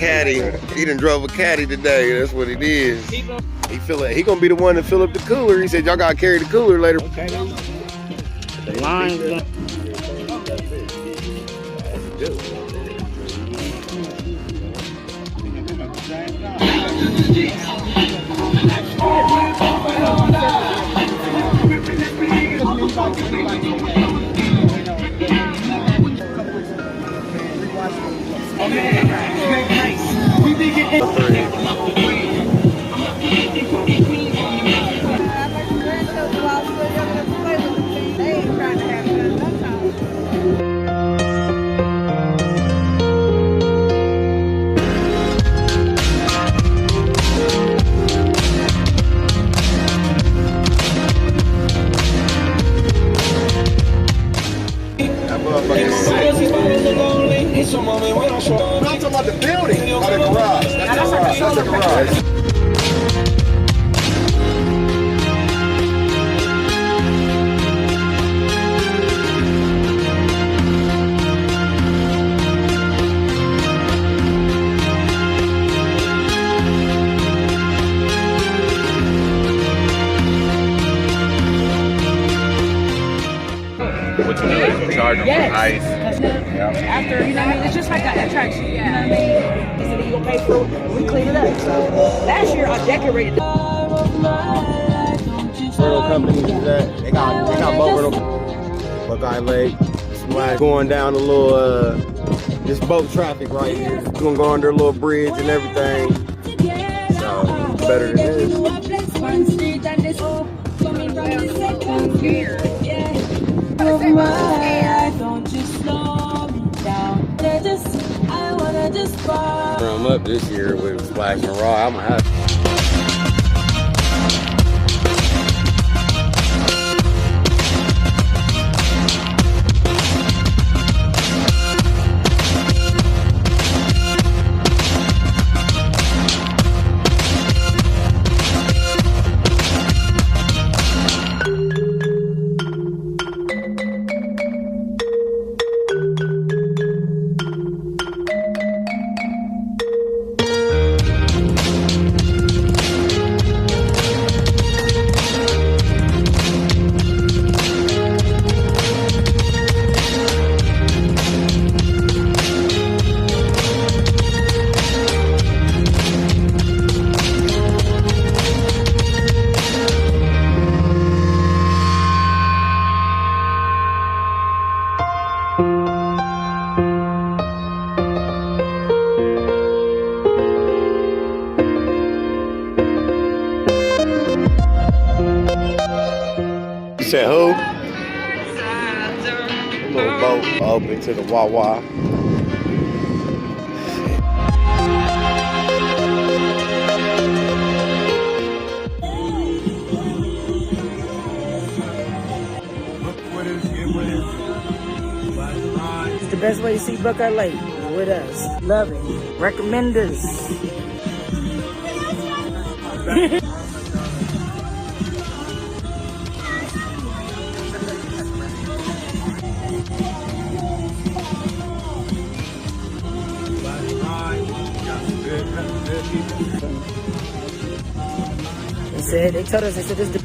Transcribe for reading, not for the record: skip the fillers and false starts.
caddy. He done drove a caddy today. That's what it is. He gonna be the one to fill up the cooler. He said y'all gotta carry the cooler later. Okay. The line. I'm talking about the building. Oh, the garage. That's the garage. What you do is charge them for ice. After, you know what I mean? It's just like an attraction, you know what I mean? He said he gonna pay for it, we clean it up. So last year I decorated Rental companies is that they got boat rental. Buckeye Lake. Somebody going down a little this boat traffic right here. It's gonna go under a little bridge and everything. So better than this. I'm up this year with Splash and Raw. I'm gonna have You said who? A little boat open to the Wawa. It's the best way to see Buckeye Lake with us. Love it. Recommend us. They told us, this is the